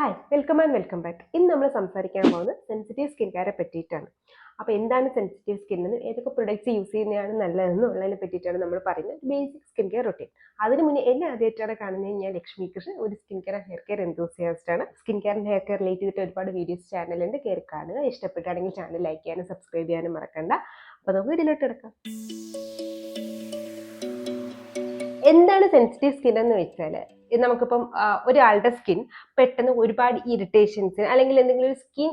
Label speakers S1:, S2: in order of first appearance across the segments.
S1: Hi welcome and welcome back. ഇന്ന് നമ്മൾ സംസാരിക്കാൻ പോകുന്നത് സെൻസിറ്റീവ് സ്കിൻ കെയറെ പറ്റിയിട്ടാണ്. അപ്പോൾ എന്താണ് സെൻസിറ്റീവ് സ്കിൻ എന്ന്, ഏതൊക്കെ പ്രൊഡക്ട്സ് യൂസ് ചെയ്യുന്നതാണ് നല്ലതെന്നും ഉള്ളതിനെ പറ്റിയിട്ടാണ് നമ്മൾ പറയുന്നത്. Basic skin care routine. അതിന് മുന്നേ എന്നെ ആദ്യമായിട്ടാണ് കാണുന്നത്. ഞാൻ ലക്ഷ്മി കൃഷ്ണൻ, ഒരു skin care hair care enthusiast ആണ്. Skin care and hair care relate ചെയ്തിട്ട് ഒരുപാട് വീഡിയോസ് ചാനലുണ്ട്, കയറി കാണുക. ഇഷ്ടപ്പെട്ടാണെങ്കിൽ ചാനൽ ലൈക്ക് ചെയ്യാനും സബ്സ്ക്രൈബ് ചെയ്യാനും മറക്കണ്ട. അപ്പോൾ നമുക്ക് ഇതിലോട്ട് എടുക്കാം. എന്താണ് സെൻസിറ്റീവ് സ്കിൻ എന്ന് വെച്ചാൽ, നമുക്കിപ്പം ഒരാളുടെ സ്കിൻ പെട്ടെന്ന് ഒരുപാട് ഇറിറ്റേഷൻസ് അല്ലെങ്കിൽ എന്തെങ്കിലും ഒരു സ്കിൻ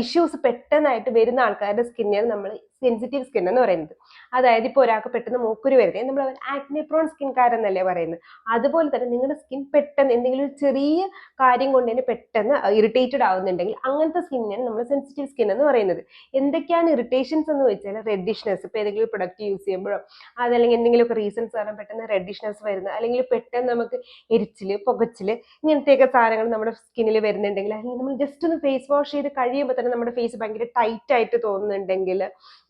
S1: ഇഷ്യൂസ് പെട്ടെന്നായിട്ട് വരുന്ന ആൾക്കാരുടെ സ്കിന്നെയാണ് നമ്മൾ സെൻസിറ്റീവ് സ്കിൻ എന്ന് പറയുന്നത്. അതായത് ഇപ്പോൾ ഒരാൾക്ക് പെട്ടെന്ന് മൂക്കുരു വരുന്നത് നമ്മൾ ആക്നെ പ്രോൺ സ്കിൻകാരെന്നല്ലേ പറയുന്നത്. അതുപോലെ തന്നെ നിങ്ങളുടെ സ്കിൻ പെട്ടെന്ന് എന്തെങ്കിലും ഒരു ചെറിയ കാര്യം കൊണ്ട് തന്നെ പെട്ടെന്ന് ഇറിറ്റേറ്റഡ് ആവുന്നുണ്ടെങ്കിൽ അങ്ങനത്തെ സ്കിന്നിനാണ് നമ്മൾ സെൻസിറ്റീവ് സ്കിൻ എന്ന് പറയുന്നത്. എന്തൊക്കെയാണ് ഇറിറ്റേഷൻസ് എന്ന് വെച്ചാൽ, റെഡിഷ്നെസ്. ഇപ്പോൾ ഏതെങ്കിലും പ്രൊഡക്റ്റ് യൂസ് ചെയ്യുമ്പോഴോ അതല്ലെങ്കിൽ എന്തെങ്കിലുമൊക്കെ റീസൺസ് കാരണം പെട്ടെന്ന് റെഡിഷ്നെസ് വരുന്നത്, അല്ലെങ്കിൽ പെട്ടെന്ന് നമുക്ക് എരിച്ചില്, പുകച്ചില്, ഇങ്ങനത്തെയൊക്കെ സാധനങ്ങൾ നമ്മുടെ സ്കിന്നിൽ വരുന്നുണ്ടെങ്കിൽ, അല്ലെങ്കിൽ നമ്മൾ ജസ്റ്റ് ഒന്ന് ഫേസ് വാഷ് ചെയ്ത് കഴിയുമ്പോൾ തന്നെ നമ്മുടെ ഫേസ് ഭയങ്കര ടൈറ്റ് ആയിട്ട് തോന്നുന്നുണ്ടെങ്കിൽ,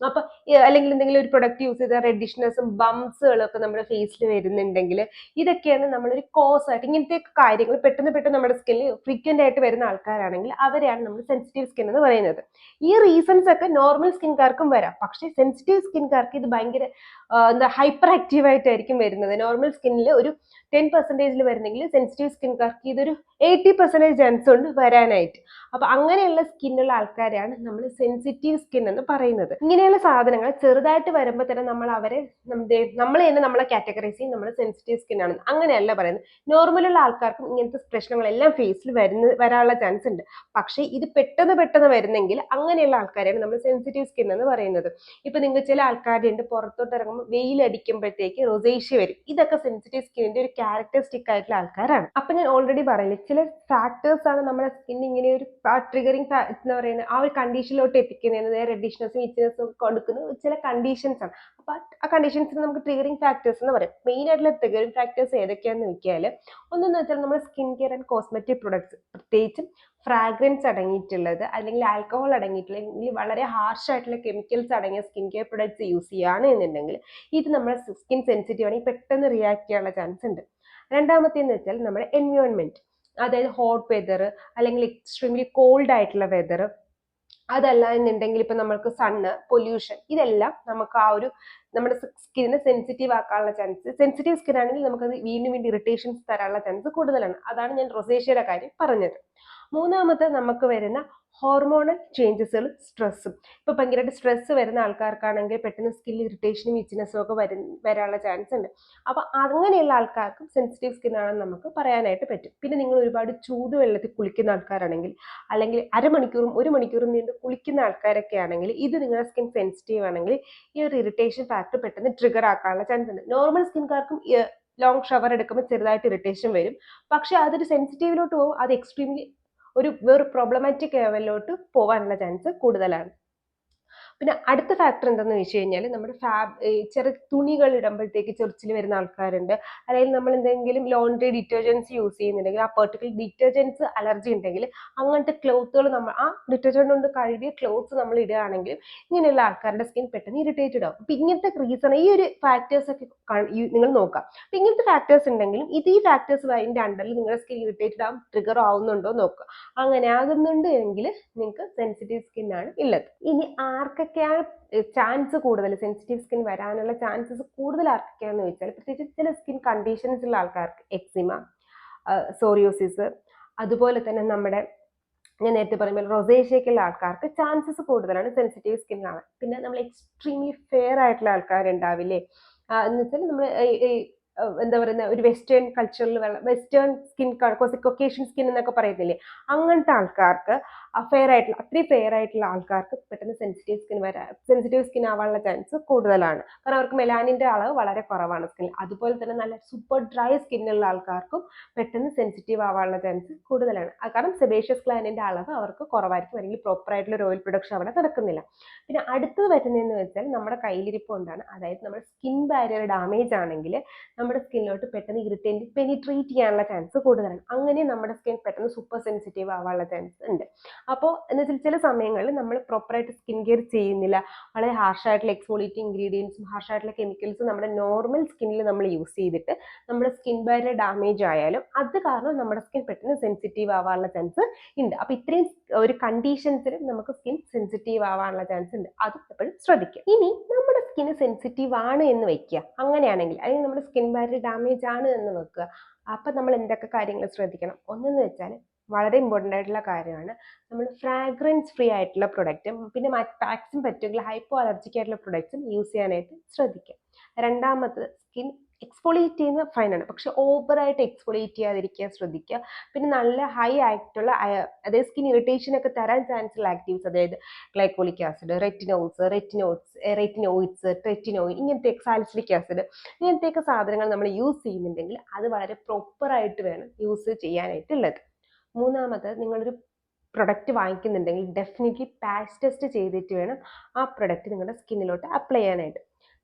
S1: അപ്പൊ അല്ലെങ്കിൽ എന്തെങ്കിലും ഒരു പ്രൊഡക്റ്റ് യൂസ് ചെയ്ത റെഡിഷ്നെസ്സും ബംസുകളും ഒക്കെ നമ്മുടെ ഫേസിൽ വരുന്നുണ്ടെങ്കിൽ, ഇതൊക്കെയാണ് നമ്മളൊരു കോസ് ആയിട്ട് ഇങ്ങനത്തെ കാര്യങ്ങൾ പെട്ടെന്ന് നമ്മുടെ സ്കിന്നിൽ ഫ്രീക്വന്റ് ആയിട്ട് വരുന്ന ആൾക്കാരാണെങ്കിൽ അവരെയാണ് നമ്മൾ സെൻസിറ്റീവ് സ്കിൻ എന്ന് പറയുന്നത്. ഈ റീസൺസ് ഒക്കെ നോർമൽ സ്കിൻകാർക്കും വരാം, പക്ഷേ സെൻസിറ്റീവ് സ്കിൻകാർക്ക് ഇത് ഭയങ്കര ഹൈപ്പർ ആക്റ്റീവ് ആയിട്ടായിരിക്കും വരുന്നത്. നോർമൽ സ്കിന്നിൽ ഒരു 10% വരുന്നെങ്കിൽ സെൻസിറ്റീവ് സ്കിൻകാർക്ക് ഇതൊരു 80% ചാൻസ് ഉണ്ട് വരാനായിട്ട്. അപ്പൊ അങ്ങനെയുള്ള സ്കിന്നുള്ള ആൾക്കാരെയാണ് നമ്മൾ സെൻസിറ്റീവ് സ്കിൻ എന്ന് പറയുന്നത്. ഇങ്ങനെയുള്ള സാധനങ്ങൾ ചെറുതായിട്ട് വരുമ്പോൾ തന്നെ നമ്മൾ അവരെ നമ്മൾ തന്നെ നമ്മളെ കാറ്റഗറൈസ് ചെയ്യും, നമ്മൾ സെൻസിറ്റീവ് സ്കിൻ ആണ്. അങ്ങനെയല്ല പറയുന്നത്. നോർമലുള്ള ആൾക്കാർക്കും ഇങ്ങനത്തെ പ്രശ്നങ്ങളെല്ലാം ഫേസിൽ വരാനുള്ള ചാൻസ് ഉണ്ട്. പക്ഷേ ഇത് പെട്ടെന്ന് വരുന്നെങ്കിൽ അങ്ങനെയുള്ള ആൾക്കാരെയാണ് നമ്മൾ സെൻസിറ്റീവ് സ്കിൻ എന്ന് പറയുന്നത്. ഇപ്പൊ നിങ്ങൾ ചില ആൾക്കാരുണ്ട് പുറത്തോട്ട് ഇറങ്ങുമ്പോൾ വെയിലടിക്കുമ്പോഴത്തേക്ക് റൊസേഷ്യ വരും. ഇതൊക്കെ സെൻസിറ്റീവ് സ്കിന്നിന്റെ ഒരു ക്യാരക്ടറിസ്റ്റിക് ആയിട്ടുള്ള ആൾക്കാരാണ്. അപ്പൊ ഞാൻ ഓൾറെഡി പറയില്ലേ, ചില ഫാക്ടേഴ്സ് ആണ് നമ്മുടെ സ്കിൻ ഇങ്ങനെ ഒരു ട്രിഗറിങ് എന്താ പറയുന്നത്, ആ ഒരു കണ്ടീഷനിലോട്ട് എത്തിക്കുന്നത്. റെഡിഷ്നെസ്സും ഇച്ചിനെസ്സും ഒക്കെ കൊടുക്കുന്ന ചില കണ്ടീഷൻസ് ആണ്. അപ്പൊ ആ കണ്ടീഷൻസിന് നമുക്ക് ട്രിഗറിങ് ഫാക്ടേഴ്സ് എന്ന് പറയും. മെയിൻ ആയിട്ടുള്ള ട്രിഗറിങ് ഫാക്ടേഴ്സ് ഏതൊക്കെയാണെന്ന് വെച്ചാൽ, ഒന്നെന്ന് വെച്ചാൽ നമ്മുടെ skin care and cosmetic products, പ്രത്യേകിച്ചും ഫ്രാഗ്രൻസ് അടങ്ങിയിട്ടുള്ളത് അല്ലെങ്കിൽ ആൽക്കഹോൾ അടങ്ങിയിട്ടുള്ള അല്ലെങ്കിൽ വളരെ ഹാർഷ് ആയിട്ടുള്ള കെമിക്കൽസ് അടങ്ങിയ സ്കിൻ കെയർ പ്രൊഡക്ട്സ് യൂസ് ചെയ്യുകയാണ് എന്നുണ്ടെങ്കിൽ ഇത് നമ്മുടെ സ്കിൻ സെൻസിറ്റീവ് ആണെങ്കിൽ പെട്ടെന്ന് റിയാക്ട് ചെയ്യാനുള്ള ചാൻസ് ഉണ്ട്. രണ്ടാമത്തേന്ന് വെച്ചാൽ നമ്മുടെ എൻവയോൺമെന്റ്, അതായത് ഹോട്ട് വെതർ അല്ലെങ്കിൽ എക്സ്ട്രീംലി കോൾഡ് ആയിട്ടുള്ള വെതർ, അതല്ല എന്നുണ്ടെങ്കിൽ ഇപ്പൊ നമുക്ക് സണ്ണ്, പൊല്യൂഷൻ, ഇതെല്ലാം നമുക്ക് ആ ഒരു നമ്മുടെ സ്കിന്നിനെ സെൻസിറ്റീവ് ആക്കാനുള്ള ചാൻസ്, സെൻസിറ്റീവ് സ്കിൻ ആണെങ്കിൽ നമുക്കത് വീണ്ടും ഇറിറ്റേഷൻസ് തരാനുള്ള ചാൻസ് കൂടുതലാണ്. അതാണ് ഞാൻ റൊസേഷ്യയുടെ കാര്യം പറഞ്ഞത്. മൂന്നാമത്തെ നമുക്ക് വരുന്ന ഹോർമോണൽ ചേഞ്ചസുകൾ, സ്ട്രെസ്സും. ഇപ്പൊ ഭയങ്കരമായിട്ട് സ്ട്രെസ് വരുന്ന ആൾക്കാർക്കാണെങ്കിൽ പെട്ടെന്ന് സ്കിൻ ഇറിറ്റേഷനും ഇച്ചിനെസ്സും ഒക്കെ വരാനുള്ള ചാൻസ് ഉണ്ട്. അപ്പൊ അങ്ങനെയുള്ള ആൾക്കാർക്കും സെൻസിറ്റീവ് സ്കിൻ ആണെന്ന് നമുക്ക് പറയാനായിട്ട് പറ്റും. പിന്നെ നിങ്ങൾ ഒരുപാട് ചൂടുവെള്ളത്തിൽ കുളിക്കുന്ന ആൾക്കാരാണെങ്കിൽ, അല്ലെങ്കിൽ അരമണിക്കൂറും 1 മണിക്കൂറും നീണ്ട് കുളിക്കുന്ന ആൾക്കാരൊക്കെ ആണെങ്കിൽ, ഇത് നിങ്ങളുടെ സ്കിൻ സെൻസിറ്റീവ് ആണെങ്കിൽ ഈ ഒരു ഇറിറ്റേഷൻ ഫാക്ടർ പെട്ടെന്ന് ട്രിഗർ ആക്കാനുള്ള ചാൻസ് ഉണ്ട്. നോർമൽ സ്കിൻകാർക്കും ലോങ് ഷവർ എടുക്കുമ്പോൾ ചെറുതായിട്ട് ഇറിറ്റേഷൻ വരും, പക്ഷെ അതൊരു സെൻസിറ്റീവിലോട്ട് പോകും, അത് എക്സ്ട്രീംലി വേറെ പ്രോബ്ലമാറ്റിക് ലെവലിലോട്ട് പോകാനുള്ള ചാൻസ് കൂടുതലാണ്. പിന്നെ അടുത്ത ഫാക്ടർ എന്താണെന്ന് വെച്ച് കഴിഞ്ഞാൽ, നമ്മുടെ ചെറിയ തുണികൾ ഇടുമ്പോഴത്തേക്ക് ചൊറിച്ചിൽ വരുന്ന ആൾക്കാരുണ്ട്. അല്ലെങ്കിൽ നമ്മൾ എന്തെങ്കിലും ലോണ്ടറി ഡിറ്റർജൻസ് യൂസ് ചെയ്യുന്നുണ്ടെങ്കിൽ, ആ പെർട്ടിക്കുലർ ഡിറ്റർജൻസ് അലർജി ഉണ്ടെങ്കിൽ അങ്ങനത്തെ ക്ലോത്തുകൾ നമ്മൾ ആ ഡിറ്റർജന്റ് കൊണ്ട് കഴുകിയ ക്ലോത്ത്സ് നമ്മൾ ഇടുകയാണെങ്കിൽ ഇങ്ങനെയുള്ള ആൾക്കാരുടെ സ്കിൻ പെട്ടെന്ന് ഇറിറ്റേറ്റഡ് ആവും. അപ്പൊ ഇങ്ങനത്തെ റീസൺ, ഈ ഒരു ഫാക്ടേഴ്സ് ഒക്കെ നിങ്ങൾ നോക്കാം. അപ്പൊ ഇങ്ങനത്തെ ഫാക്ടേഴ്സ് ഉണ്ടെങ്കിലും ഈ ഫാക്ടേഴ്സ് അതിന്റെ അണ്ടറിൽ നിങ്ങളുടെ സ്കിൻ ഇറിറ്റേറ്റഡ് ആവും, ട്രിഗർ ആവുന്നുണ്ടോ നോക്കുക. അങ്ങനെ ആകുന്നുണ്ട് എങ്കിൽ നിങ്ങൾക്ക് സെൻസിറ്റീവ് സ്കിൻ ആണ് ഉള്ളത്. ഇനി ആർക്കൊക്കെയാണ് ചാൻസ് കൂടുതൽ, സെൻസിറ്റീവ് സ്കിൻ വരാനുള്ള ചാൻസസ് കൂടുതൽ ആർക്കൊക്കെയാണെന്ന് വെച്ചാൽ, പ്രത്യേകിച്ച് ചില സ്കിൻ കണ്ടീഷൻസ് ഉള്ള ആൾക്കാർക്ക്, എക്സിമ, സോറിയോസിസ്, അതുപോലെ തന്നെ നമ്മുടെ ഞാൻ നേരത്തെ പറയുമ്പോൾ റൊസേഷ്യക്കുള്ള ആൾക്കാർക്ക് ചാൻസസ് കൂടുതലാണ് സെൻസിറ്റീവ് സ്കിൻ ആവാൻ. പിന്നെ നമ്മൾ എക്സ്ട്രീംലി ഫെയർ ആയിട്ടുള്ള ആൾക്കാരുണ്ടാവില്ലേ, എന്ന് വെച്ചാൽ നമ്മൾ എന്താ പറയുന്ന ഒരു വെസ്റ്റേൺ കൾച്ചറിൽ വെസ്റ്റേൺ സ്കിൻ, കൊക്കേഷ്യൻ സ്കിൻ എന്നൊക്കെ പറയുന്നില്ലേ, അങ്ങനത്തെ ആൾക്കാർക്ക് അത്രയും ഫെയർ ആയിട്ടുള്ള ആൾക്കാർക്ക് പെട്ടെന്ന് സെൻസിറ്റീവ് സ്കിൻ ആവാനുള്ള ചാൻസ് കൂടുതലാണ്. കാരണം അവർക്ക് മെലാനിന്റെ അളവ് വളരെ കുറവാണ് സ്കിൻ. അതുപോലെ തന്നെ നല്ല സൂപ്പർ ഡ്രൈ സ്കിന്നുള്ള ആൾക്കാർക്കും പെട്ടെന്ന് സെൻസിറ്റീവ് ആവാനുള്ള ചാൻസ് കൂടുതലാണ്. കാരണം സെബേഷ്യസ് ഗ്ലാൻഡിന്റെ അളവ് അവർക്ക് കുറവായിരിക്കും, അല്ലെങ്കിൽ പ്രോപ്പർ ആയിട്ടുള്ള ഒരു ഓയിൽ പ്രൊഡക്ഷൻ അവിടെ നടക്കുന്നില്ല. പിന്നെ അടുത്തത് വരുന്നതെന്ന് വെച്ചാൽ നമ്മുടെ കയ്യിലിരിപ്പ് കൊണ്ടാണ്. അതായത് നമ്മുടെ സ്കിൻ ബാരിയർ ഡാമേജ് ആണെങ്കിൽ നമ്മുടെ സ്കിന്നിലോട്ട് പെട്ടെന്ന് ഇറിറ്റേറ്റ് പെനിട്രേറ്റ് ചെയ്യാനുള്ള ചാൻസ് കൂടുതലാണ്. അങ്ങനെ നമ്മുടെ സ്കിൻ പെട്ടെന്ന് സൂപ്പർ സെൻസിറ്റീവ് ആവാനുള്ള ചാൻസ് ഉണ്ട്. അപ്പോൾ എന്ന് വെച്ചാൽ ചില സമയങ്ങളിൽ നമ്മൾ പ്രോപ്പറായിട്ട് സ്കിൻ കെയർ ചെയ്യുന്നില്ല, വളരെ ഹാർഷായിട്ടുള്ള എക്സ്ഫോളിയേറ്റിംഗ് ഇൻഗ്രീഡിയൻസും ഹാർഷായിട്ടുള്ള കെമിക്കൽസും നമ്മുടെ നോർമൽ സ്കിന്നിൽ നമ്മൾ യൂസ് ചെയ്തിട്ട് നമ്മുടെ സ്കിൻ ബാരിയർ ഡാമേജ് ആയാലും അത് കാരണം നമ്മുടെ സ്കിൻ പെട്ടെന്ന് സെൻസിറ്റീവ് ആവാനുള്ള ചാൻസ് ഉണ്ട്. അപ്പോൾ ഇത്രയും ഒരു കണ്ടീഷൻസിൽ നമുക്ക് സ്കിൻ സെൻസിറ്റീവ് ആവാനുള്ള ചാൻസ് ഉണ്ട്. അത് എപ്പോഴും ശ്രദ്ധിക്കുക. ഇനി നമ്മുടെ സ്കിൻ സെൻസിറ്റീവ് ആണ് എന്ന് വെക്കുക, അങ്ങനെയാണെങ്കിൽ അല്ലെങ്കിൽ നമ്മുടെ സ്കിൻ ബാരിയർ ഡാമേജ് ആണ് എന്ന് വെക്കുക, അപ്പം നമ്മൾ എന്തൊക്കെ കാര്യങ്ങൾ ശ്രദ്ധിക്കണം? ഒന്നെന്ന് വെച്ചാൽ വളരെ ഇമ്പോർട്ടൻ്റ് ആയിട്ടുള്ള കാര്യമാണ്, നമ്മൾ ഫ്രാഗ്രൻസ് ഫ്രീ ആയിട്ടുള്ള പ്രൊഡക്റ്റും പിന്നെ മാക്സിമം പറ്റുമെങ്കിൽ ഹൈപ്പോ അലർജിക് ആയിട്ടുള്ള പ്രൊഡക്ട്സും യൂസ് ചെയ്യാനായിട്ട് ശ്രദ്ധിക്കുക. രണ്ടാമത് സ്കിൻ എക്സ്ഫോളിയേറ്റ് ചെയ്യുന്നത് ഫൈനാണ്, പക്ഷെ ഓവറായിട്ട് എക്സ്ഫോളിയേറ്റ് ചെയ്യാതിരിക്കാൻ ശ്രദ്ധിക്കുക. പിന്നെ നല്ല ഹൈ ആയിട്ടുള്ള അതായത് സ്കിൻ ഇറിറ്റേഷൻ ഒക്കെ തരാൻ ചാൻസ് ഉള്ള ആക്റ്റീവ്സ്, അതായത് ഗ്ലൈക്കോളിക് ആസിഡ്, റെറ്റിനോയിഡ്സ്, ട്രെറ്റിനോയിൻ, ഇങ്ങനത്തെ സാലിസിലിക് ആസിഡ്, ഇങ്ങനത്തെയൊക്കെ സാധനങ്ങൾ നമ്മൾ യൂസ് ചെയ്യുന്നുണ്ടെങ്കിൽ അത് വളരെ പ്രോപ്പറായിട്ട് വേണം യൂസ് ചെയ്യാനായിട്ടുള്ളത്. മൂന്നാമത് നിങ്ങളൊരു പ്രൊഡക്റ്റ് വാങ്ങിക്കുന്നുണ്ടെങ്കിൽ ഡെഫിനറ്റ്ലി പാച്ച് ടെസ്റ്റ് ചെയ്തിട്ട് വേണം ആ പ്രൊഡക്റ്റ് നിങ്ങളുടെ സ്കിന്നിലോട്ട് അപ്ലൈ ചെയ്യാനായിട്ട്.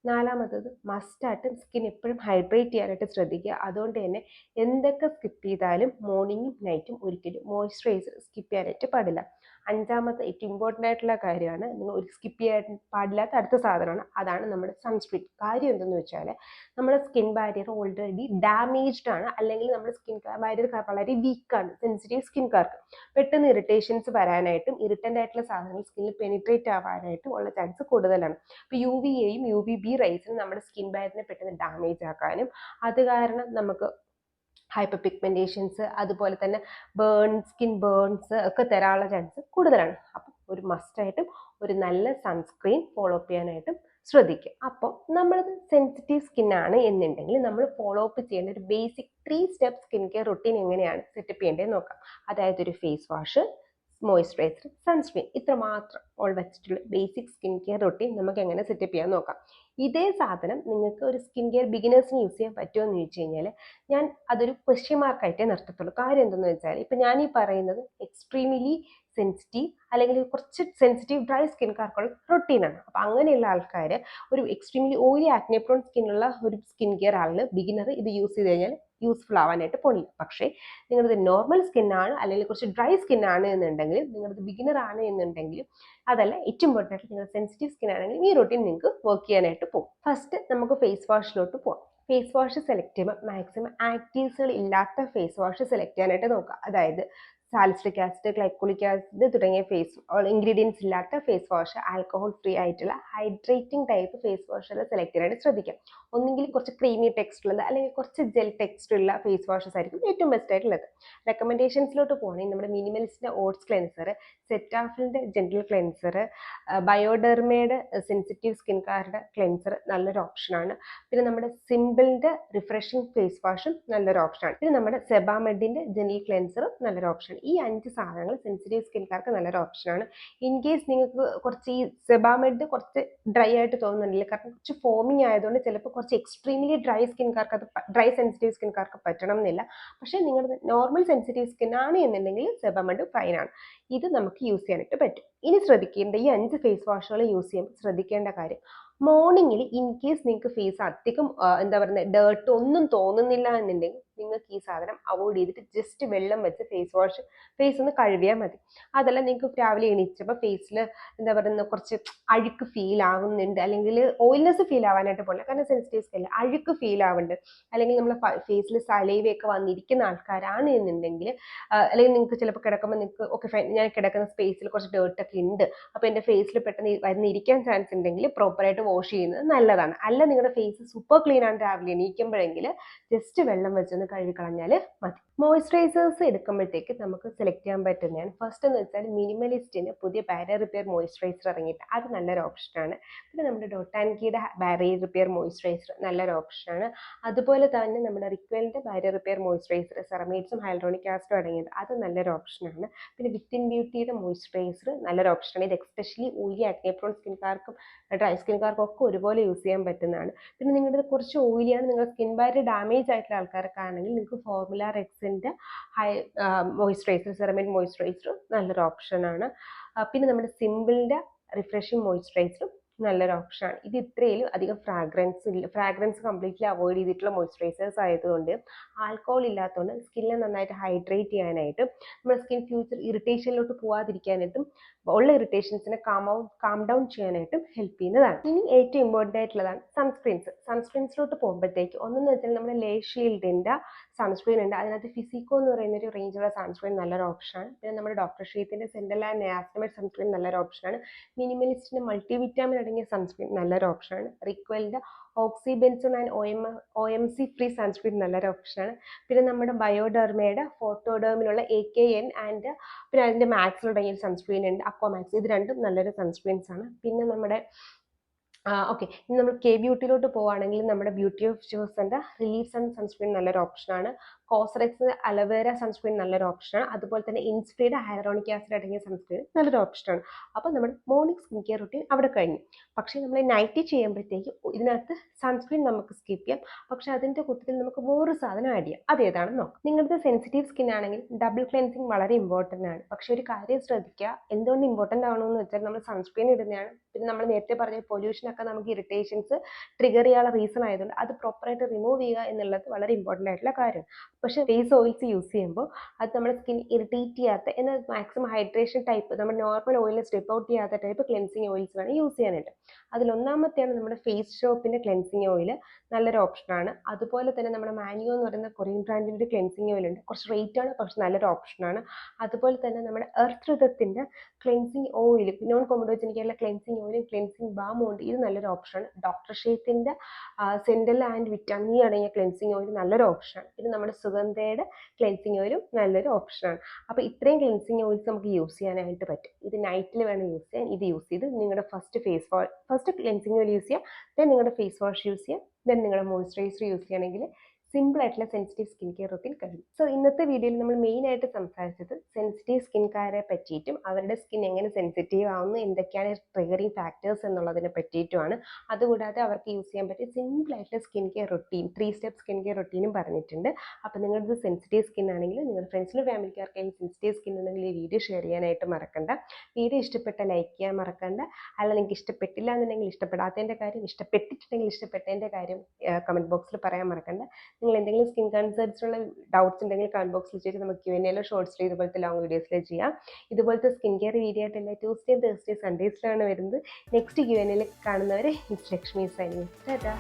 S1: നാലാമത്തത് മസ്റ്റായിട്ട് സ്കിൻ എപ്പോഴും ഹൈഡ്രേറ്റ് ചെയ്യാനായിട്ട് ശ്രദ്ധിക്കുക. അതുകൊണ്ട് തന്നെ എന്തൊക്കെ സ്കിപ്പ് ചെയ്താലും മോർണിംഗും നൈറ്റും ഒരിക്കലും മോയ്സ്ചറൈസർ സ്കിപ്പ് ചെയ്യാനായിട്ട് പാടില്ല. അഞ്ചാമത്തെ ഏറ്റവും ഇമ്പോർട്ടൻ്റ് ആയിട്ടുള്ള കാര്യമാണ്, നിങ്ങൾ ഒരു സ്കിപ്പ് ചെയ്യാൻ പാടില്ലാത്ത അടുത്ത സാധനമാണ്, അതാണ് നമ്മുടെ സൺസ്ക്രീൻ. കാര്യം എന്തെന്ന് വെച്ചാൽ നമ്മുടെ സ്കിൻ ബാരിയർ ഓൾറെഡി ഡാമേജ്ഡ് ആണ്, അല്ലെങ്കിൽ നമ്മുടെ സ്കിൻ ബാരിയർ വളരെ വീക്കാണ്. സെൻസിറ്റീവ് സ്കിൻകാർക്ക് പെട്ടെന്ന് ഇറിറ്റേഷൻസ് വരാനായിട്ടും ഇറിറ്റൻ്റ് ആയിട്ടുള്ള സാധനങ്ങൾ സ്കിന്നിൽ പെനിട്രേറ്റ് ആവാനായിട്ടും ഉള്ള ചാൻസ് കൂടുതലാണ്. ഇപ്പോൾ UVAയും UVB റേസും നമ്മുടെ സ്കിൻ ബാരിയറിനെ പെട്ടെന്ന് ഡാമേജ് ആക്കാനും അത് കാരണം നമുക്ക് ഹൈപ്പർ പിഗ്മെന്റേഷൻസ് അതുപോലെ തന്നെ സ്കിൻ ബേൺസ് ഒക്കെ തരാനുള്ള ചാൻസ് കൂടുതലാണ്. അപ്പം ഒരു മസ്റ്റായിട്ടും ഒരു നല്ല സൺസ്ക്രീൻ ഫോളോ അപ്പ് ചെയ്യാനായിട്ടും ശ്രദ്ധിക്കുക. അപ്പോൾ നമ്മൾ സെൻസിറ്റീവ് സ്കിൻ ആണ് എന്നുണ്ടെങ്കിൽ നമ്മൾ ഫോളോ അപ്പ് ചെയ്യേണ്ട ഒരു basic 3 step skin care routine എങ്ങനെയാണ് സെറ്റപ്പ് ചെയ്യേണ്ടത് നോക്കാം. അതായത് ഒരു ഫേസ് വാഷ്, മോയ്സ്ചറൈസർ, സൺസ്ക്രീൻ, ഇത്ര മാത്രം ഓൾ വെച്ചിട്ടുള്ള ബേസിക് സ്കിൻ കെയർ റൊട്ടീൻ നമുക്ക് എങ്ങനെ സെറ്റപ്പ് ചെയ്യാൻ നോക്കാം. ഇതേ സാധനം നിങ്ങൾക്ക് ഒരു സ്കിൻ കെയർ ബിഗിനേഴ്സിന് യൂസ് ചെയ്യാൻ പറ്റുമോ എന്ന് ചോദിച്ചു കഴിഞ്ഞാൽ ഞാൻ അതൊരു ക്വസ്റ്റ്യൻ മാർക്കായിട്ടേ നിർത്തത്തുള്ളൂ. കാര്യം എന്തെന്ന് വെച്ചാൽ ഇപ്പം ഞാൻ ഈ പറയുന്നത് എക്സ്ട്രീംലി സെൻസിറ്റീവ് അല്ലെങ്കിൽ കുറച്ച് സെൻസിറ്റീവ് ഡ്രൈ സ്കിൻകാർക്കുള്ള റൊട്ടീനാണ്. അപ്പം അങ്ങനെയുള്ള ആൾക്കാർ ഒരു എക്സ്ട്രീംലി ഓയിലി ആക്നെ പ്രോൺ സ്കിന്നുള്ള ഒരു സ്കിൻ കെയർ ആളിന് ബിഗിനർ ഇത് യൂസ് ചെയ്ത് കഴിഞ്ഞാൽ യൂസ്ഫുൾ ആവാനായിട്ട് പോണില്ല. പക്ഷേ നിങ്ങളത് നോർമൽ സ്കിന്നാണ് അല്ലെങ്കിൽ കുറച്ച് ഡ്രൈ സ്കിന്നാണ് എന്നുണ്ടെങ്കിൽ, നിങ്ങളത് ബിഗിനർ ആണ് എന്നുണ്ടെങ്കിലും, അതല്ല ഏറ്റവും ഇമ്പോർട്ടൻ്റ് ആയിട്ട് നിങ്ങൾ സെൻസിറ്റീവ് സ്കിൻ ആണെങ്കിൽ ഈ റൊട്ടീൻ നിങ്ങൾക്ക് വർക്ക് ചെയ്യാനായിട്ട് പോകും. ഫസ്റ്റ് നമുക്ക് ഫേസ് വാഷിലോട്ട് പോകാം. ഫേസ് വാഷ് സെലക്ട് ചെയ്യുമ്പോൾ മാക്സിമം ആക്റ്റീവ്സുകൾ ഇല്ലാത്ത ഫേസ് വാഷ് സെലക്ട് ചെയ്യാനായിട്ട് നോക്കുക. അതായത് സാലിസിലിക് ആസിഡ്, ഗ്ലൈക്കോളിക് ആസിഡ് തുടങ്ങിയ ഇൻഗ്രീഡിയൻസ് ഇല്ലാത്ത ഫേസ് വാഷ്, ആൽക്കഹോൾ ഫ്രീ ആയിട്ടുള്ള ഹൈഡ്രേറ്റിംഗ് ടൈപ്പ് ഫേസ് വാഷുകൾ സെലക്ട് ചെയ്യാനായിട്ട് ശ്രദ്ധിക്കാം. ഒന്നെങ്കിൽ കുറച്ച് ക്രീമി ടെക്സ്ചർ ഉള്ളത് അല്ലെങ്കിൽ കുറച്ച് ജെൽ ടെക്സ്ചർ ഉള്ള ഫേസ് വാഷസ് ആയിരിക്കും ഏറ്റവും ബെസ്റ്റ് ആയിട്ടുള്ളത്. റെക്കമെൻഡേഷൻസിലോട്ട് പോകണമെങ്കിൽ നമ്മുടെ മിനിമലിസ്റ്റിൻ്റെ ഓട്സ് ക്ലെൻസർ, സെറ്റാഫിലിൻ്റെ ജെന്റിൽ ക്ലെൻസർ, ബയോഡെർമയുടെ സെൻസിറ്റീവ് സ്കിൻകാരുടെ ക്ലെൻസർ നല്ലൊരു ഓപ്ഷനാണ്. പിന്നെ നമ്മുടെ സിമ്പിളിൻ്റെ റിഫ്രഷിംഗ് ഫേസ് വാഷും നല്ലൊരു ഓപ്ഷനാണ്. പിന്നെ നമ്മുടെ സെബാമെഡിൻ്റെ ജെന്റിൽ ക്ലെൻസറും നല്ലൊരു ഓപ്ഷൻ. ഈ 5 സാധനങ്ങൾ സെൻസിറ്റീവ് സ്കിൻകാർക്ക് നല്ലൊരു ഓപ്ഷനാണ്. ഇൻ കേസ് നിങ്ങൾക്ക് കുറച്ച് ഈ സെബാമെഡ് കുറച്ച് ഡ്രൈ ആയിട്ട് തോന്നുന്നുണ്ടല്ലോ, കാരണം കുറച്ച് ഫോമിങ് ആയതുകൊണ്ട് ചിലപ്പോൾ കുറച്ച് എക്സ്ട്രീംലി ഡ്രൈ സെൻസിറ്റീവ് സ്കിൻകാർക്ക് പറ്റണം എന്നില്ല. പക്ഷേ നിങ്ങളുടെ നോർമൽ സെൻസിറ്റീവ് സ്കിൻ ആണ് എന്നുണ്ടെങ്കിൽ സെബാമെഡ് ഫൈനാണ്. ഇത് നമുക്ക് യൂസ് ചെയ്യാനായിട്ട് പറ്റും. ഇനി ശ്രദ്ധിക്കേണ്ട ഈ 5 ഫേസ് വാഷുകൾ യൂസ് ചെയ്യുമ്പോൾ ശ്രദ്ധിക്കേണ്ട കാര്യം, മോർണിംഗിൽ ഇൻ കേസ് നിങ്ങൾക്ക് ഫേസ് അധികം ഡേർട്ട് ഒന്നും തോന്നുന്നില്ല എന്നുണ്ടെങ്കിൽ നിങ്ങൾക്ക് ഈ സാധനം അവോയ്ഡ് ചെയ്തിട്ട് ജസ്റ്റ് വെള്ളം വെച്ച് ഫേസ് ഒന്ന് കഴുകിയാൽ മതി. അതല്ല നിങ്ങൾക്ക് രാവിലെ എണീച്ചപ്പോൾ ഫേസിൽ കുറച്ച് അഴുക്ക് ഫീൽ ആവുന്നുണ്ട്, അല്ലെങ്കിൽ ഓയിൽനെസ് ഫീൽ ആവാനായിട്ട് പോകില്ല, കാരണം സെൻസിറ്റീവ് സ്കിൻ അഴുക്ക് ഫീൽ ആവുന്നുണ്ട്, അല്ലെങ്കിൽ നമ്മൾ ഫേസിൽ സലൈവയൊക്കെ വന്നിരിക്കുന്ന ആൾക്കാരാണ് എന്നുണ്ടെങ്കിൽ, അല്ലെങ്കിൽ നിങ്ങൾക്ക് ചിലപ്പോൾ കിടക്കുമ്പോൾ നിങ്ങൾക്ക് ഓക്കെ ഫൈൻ, ഞാൻ കിടക്കുന്ന സ്പേസിൽ കുറച്ച് ഡേർട്ടൊക്കെ ഉണ്ട്, അപ്പോൾ എൻ്റെ ഫേസിൽ പെട്ടെന്ന് വന്നിരിക്കാൻ ചാൻസ് ഉണ്ടെങ്കിൽ പ്രോപ്പറായിട്ട് വാഷ് ചെയ്യുന്നത് നല്ലതാണ്. അല്ല നിങ്ങളുടെ ഫേസ് സൂപ്പർ ക്ലീൻ ആണ് രാവിലെ എണീക്കുമ്പോഴെങ്കിൽ ജസ്റ്റ് വെള്ളം വെച്ചൊന്ന് കഴുകി കളഞ്ഞാൽ മതി. മോയ്സ്ചറൈസേഴ്സ് എടുക്കുമ്പോഴത്തേക്ക് നമുക്ക് സെലക്ട് ചെയ്യാൻ പറ്റുന്നതാണ്. ഫസ്റ്റ് എന്ന് വെച്ചാൽ മിനിമലിസ്റ്റിന് പുതിയ ബാരിയർ റിപ്പയർ മോയ്സ്ചറൈസർ ഇറങ്ങിയിട്ട് അത് നല്ലൊരു ഓപ്ഷനാണ്. പിന്നെ നമ്മുടെ ഡോട്ട് ആൻഡ് കീയുടെ ബാരിയർ റിപ്പയർ മോയ്സ്ചറൈസർ നല്ലൊരു ഓപ്ഷനാണ്. അതുപോലെ തന്നെ നമ്മുടെ റിക്വലിൻ്റെ ബാരിയർ റിപ്പയർ മോയ്സ്ചറൈസർ സെറമൈഡ്സും ഹൈലറോണിക് ആസിഡും അടങ്ങിയത് അത് നല്ലൊരു ഓപ്ഷനാണ്. പിന്നെ വിത്തിൻ ബ്യൂട്ടിയുടെ മോയ്സ്ചറൈസർ നല്ലൊരു ഓപ്ഷനാണ്. ഇത് എക്സ്പെഷ്യലി ഓയിലി ആക്നെ പ്രോൺ സ്കിൻകാർക്കും ഡ്രൈ സ്കിൻകാർക്കും ഒക്കെ ഒരുപോലെ യൂസ് ചെയ്യാൻ പറ്റുന്നതാണ്. പിന്നെ നിങ്ങളുടെ കുറച്ച് ഓയിലിയാണ്, നിങ്ങളുടെ സ്കിൻ ബാരിയർ ഡാമേജ് ആയിട്ടുള്ള ആൾക്കാരൊക്കെ ആണെങ്കിൽ നിങ്ങൾക്ക് ഫോർമുല റെക്സിൻ്റെ മോയ്സ്ചറൈസർ, സെറമൈഡ് മോയ്സ്ചറൈസറും നല്ലൊരു ഓപ്ഷനാണ്. പിന്നെ നമ്മുടെ സിമ്പിളിൻ്റെ റിഫ്രഷിംഗ് മോയ്സ്ചറൈസറും നല്ലൊരു ഓപ്ഷനാണ്. ഇത് ഇത്രയും അധികം ഫ്രാഗ്രൻസ് കംപ്ലീറ്റ്ലി അവോയ്ഡ് ചെയ്തിട്ടുള്ള മോയ്സ്ചറൈസേഴ്സ് ആയതുകൊണ്ട് ആൽക്കഹോൾ ഇല്ലാത്തതുകൊണ്ട് സ്കിന്നിനെ നന്നായിട്ട് ഹൈഡ്രേറ്റ് ചെയ്യാനായിട്ടും നമ്മുടെ സ്കിൻ ഫ്യൂച്ചർ ഇറിറ്റേഷനിലോട്ട് പോവാതിരിക്കാനായിട്ടും ഉള്ള ഇറിറ്റേഷൻസിനെ കാം ഡൗൺ ചെയ്യാനായിട്ടും ഹെൽപ്പ് ചെയ്യുന്നതാണ്. ഇനി ഏറ്റവും ഇമ്പോർട്ടൻ്റ് ആയിട്ടുള്ളതാണ് സൺസ്ക്രീൻസിലോട്ട് പോകുമ്പോഴത്തേക്ക് ഒന്നെന്ന് വെച്ചാൽ നമ്മുടെ ലേ ഷീൽഡിൻ്റെ സൺസ്ക്രീൻ ഉണ്ട്. അതിനകത്ത് ഫിസിക്കോ എന്ന് പറയുന്ന ഒരു റേഞ്ചുള്ള സൺസ്ക്രീൻ നല്ലൊരു ഓപ്ഷനാണ്. പിന്നെ നമ്മുടെ ഡോക്ടർ ഷീത്തിൻ്റെ സെൻഡൽ ആൻഡ് നിയാസിനമൈഡ് സൺസ്ക്രീൻ നല്ലൊരു ഓപ്ഷനാണ്. മിനിമലിസ്റ്റിൻ്റെ മൾട്ടിവിറ്റാമിൻ അടങ്ങിയ സൺസ്ക്രീൻ നല്ലൊരു ഓപ്ഷനാണ്. റിക്വലിൻ്റെ ഓക്സി ബെൻസോൺ ആൻഡ് OMC ഫ്രീ സൺസ്ക്രീൻ നല്ലൊരു ഓപ്ഷനാണ്. പിന്നെ നമ്മുടെ ബയോഡെർമയുടെ ഫോട്ടോഡെർമിലുള്ള AKN ആൻഡ് പിന്നെ അതിൻ്റെ മാക്സിലടങ്ങിയ സൺസ്ക്രീൻ ഉണ്ട്, അക്വാമാക്സ്. ഇത് രണ്ടും നല്ലൊരു സൺസ്ക്രീൻസ് ആണ്. പിന്നെ നമ്മുടെ ഓക്കെ, ഇനി നമ്മൾ K-Beautyയിലോട്ട് പോവുകയാണെങ്കിൽ നമ്മുടെ ബ്യൂട്ടി ഓഫ് ജോസൻ്റെ റിലീഫ് സൺസ്ക്രീൻ നല്ലൊരു ഓപ്ഷനാണ്. കോസ്റെക്സ് അലവേര സൺസ്ക്രീൻ നല്ലൊരു ഓപ്ഷനാണ്. അതുപോലെ തന്നെ ഇൻസ്ഫ്രീയുടെ ഹൈറോണിക് ആസിഡ് അടങ്ങിയ സൺസ്ക്രീൻ നല്ലൊരു ഓപ്ഷനാണ്. അപ്പോൾ നമ്മുടെ മോർണിംഗ് സ്കിൻ കെയർ റൂട്ടീൻ അവിടെ കഴിഞ്ഞു. പക്ഷേ നമ്മൾ നൈറ്റ് ചെയ്യുമ്പോഴത്തേക്ക് ഇതിനകത്ത് സൺസ്ക്രീൻ നമുക്ക് സ്കിപ്പ് ചെയ്യാം. പക്ഷേ അതിൻ്റെ കൂട്ടത്തിൽ നമുക്ക് വേറൊരു സാധനം ആഡ് ചെയ്യാം. അതേതാണെന്ന് നോക്കാം. നിങ്ങളുടെ സെൻസിറ്റീവ് സ്കിൻ ആണെങ്കിൽ ഡബിൾ ക്ലെൻസിങ് വളരെ ഇമ്പോർട്ടൻ്റ് ആണ്. പക്ഷേ ഒരു കാര്യം ശ്രദ്ധിക്കുക, എന്തുകൊണ്ട് ഇമ്പോർട്ടൻ്റ് ആവണമെന്ന് വെച്ചാൽ നമ്മൾ സൺസ്ക്രീൻ ഇടുന്നതാണ്. പിന്നെ നമ്മൾ നേരത്തെ പറഞ്ഞ പൊല്യൂഷനൊക്കെ നമുക്ക് ഇറിറ്റേഷൻസ് ട്രിഗർ ചെയ്യാനുള്ള റീസൺ ആയതുകൊണ്ട് അത് പ്രോപ്പറായിട്ട് റിമൂവ് ചെയ്യുക എന്നുള്ളത് വളരെ ഇമ്പോർട്ടൻ്റ് ആയിട്ടുള്ള കാര്യം. പക്ഷേ ഫേസ് ഓയിൽസ് യൂസ് ചെയ്യുമ്പോൾ അത് നമ്മുടെ സ്കിൻ ഇറിറ്റേറ്റ് ചെയ്യാത്ത, എന്നാൽ മാക്സിമം ഹൈഡ്രേഷൻ ടൈപ്പ്, നമ്മുടെ നോർമൽ ഓയിലിൽ സ്ട്രിപ്പ് ഔട്ട് ചെയ്യാത്ത ടൈപ്പ് ക്ലെൻസിങ് ഓയിൽസ് വേണം യൂസ് ചെയ്യാനായിട്ട്. അതിലൊന്നാമത്തെയാണ് നമ്മുടെ ഫേസ് ഷോപ്പിൻ്റെ ക്ലെൻസിങ് ഓയിൽ, നല്ലൊരു ഓപ്ഷനാണ്. അതുപോലെ തന്നെ നമ്മുടെ മാനിയോ എന്ന് പറയുന്ന കൊറിയൻ ബ്രാൻഡിൻ്റെ ഒരു ക്ലെൻസിങ് ഓയിൽ ഉണ്ട്. കുറച്ച് റേറ്റ് ആണ്, പക്ഷെ നല്ലൊരു ഓപ്ഷനാണ്. അതുപോലെ തന്നെ നമ്മുടെ എർത്ത് ഋതത്തിൻ്റെ ക്ലെൻസിങ് ഓയിൽ, നോൺ കൊമഡോജനിക്കുള്ള ക്ലെൻസിങ് ഓയിലും ക്ലെൻസിങ് ബാമും ഉണ്ട്. ഇത് നല്ലൊരു ഓപ്ഷനാണ്. ഡോക്ടർ ഷേത്തിൻ്റെ സെൻഡൽ ആൻഡ് വിറ്റാമിൻ ഇ അടങ്ങിയ ക്ലെൻസിങ് ഓയിൽ നല്ലൊരു ഓപ്ഷനാണ്. ഇത് നമ്മുടെ സുഗന്ധയുടെ ക്ലെൻസിങ് ഓയിലും നല്ലൊരു ഓപ്ഷനാണ്. അപ്പോൾ ഇത്രയും ക്ലെൻസിങ് ഓയിൽസ് നമുക്ക് യൂസ് ചെയ്യാനായിട്ട് പറ്റും. ഇത് നൈറ്റിൽ വേണം യൂസ് ചെയ്യാൻ. ഇത് യൂസ് ചെയ്ത് നിങ്ങളുടെ ഫസ്റ്റ് ക്ലെൻസിങ് ഓയിൽ യൂസ് ചെയ്യുക, ദെൻ നിങ്ങളുടെ ഫേസ് വാഷ് യൂസ് ചെയ്യുക, ദെൻ നിങ്ങളുടെ മോയ്സ്ചറൈസർ യൂസ് ചെയ്യുകയാണെങ്കിൽ സിമ്പിൾ ആയിട്ടുള്ള സെൻസിറ്റീവ് സ്കിൻ കെയർ റൂട്ടീൻ കഴിഞ്ഞു. സോ ഇന്നത്തെ വീഡിയോയിൽ നമ്മൾ മെയിൻ ആയിട്ട് സംസാരിച്ചത് സെൻസിറ്റീവ് സ്കിൻകാരെ പറ്റിയിട്ടും അവരുടെ സ്കിൻ എങ്ങനെ സെൻസിറ്റീവ് ആവുന്നു, എന്തൊക്കെയാണ് ട്രിഗറിങ് ഫാക്ടേഴ്സ് എന്നുള്ളതിനെ പറ്റിയിട്ടുമാണ്. അതുകൂടാതെ അവർക്ക് യൂസ് ചെയ്യാൻ പറ്റിയ സിമ്പിൾ ആയിട്ടുള്ള skin care routine, 3 step skin care റൂട്ടീനും പറഞ്ഞിട്ടുണ്ട്. അപ്പോൾ നിങ്ങളുടെ സെൻസിറ്റീവ് സ്കിൻ ആണെങ്കിൽ നിങ്ങളുടെ ഫ്രണ്ട്സിലും ഫാമിലിക്കാർക്കായാലും സെൻസിറ്റീവ് സ്കിൻ ഉണ്ടെങ്കിൽ ഈ വീഡിയോ ഷെയർ ചെയ്യാനായിട്ട് മറക്കണ്ട. വീഡിയോ ഇഷ്ടപ്പെട്ട ലൈക്ക് ചെയ്യാൻ മറക്കണ്ട. അല്ല നിങ്ങൾക്ക് ഇഷ്ടപ്പെട്ടില്ല എന്നുണ്ടെങ്കിൽ ഇഷ്ടപ്പെടാത്തതിൻ്റെ കാര്യം, ഇഷ്ടപ്പെട്ടിട്ടുണ്ടെങ്കിൽ ഇഷ്ടപ്പെട്ടതിൻ്റെ കാര്യം കമൻറ്റ് ബോക്സിൽ പറയാൻ മറക്കണ്ട. നിങ്ങൾ എന്തെങ്കിലും സ്കിൻ കൺസേൺസുള്ള ഡൗട്ട്സ് ഉണ്ടെങ്കിൽ കമൻറ്റ് ബോക്സിൽ ചോദിച്ചാൽ നമുക്ക് Q&Aയിലോ ഷോർട്സിലോ ഇതുപോലത്തെ ലോങ് വീഡിയോസിലോ ചെയ്യാം. ഇതുപോലത്തെ സ്കിൻ കെയർ വീഡിയോ ആയിട്ട് എല്ലാ ട്യൂസ്ഡേ, തേഴ്സ്ഡേ, സൺഡേസിലാണ് വരുന്നത്. നെക്സ്റ്റ് Q&Aയിൽ കാണുന്നവരെ ഇറ്റ്സ് ലക്ഷ്മി സൈനിങ്. ടാറ്റാ.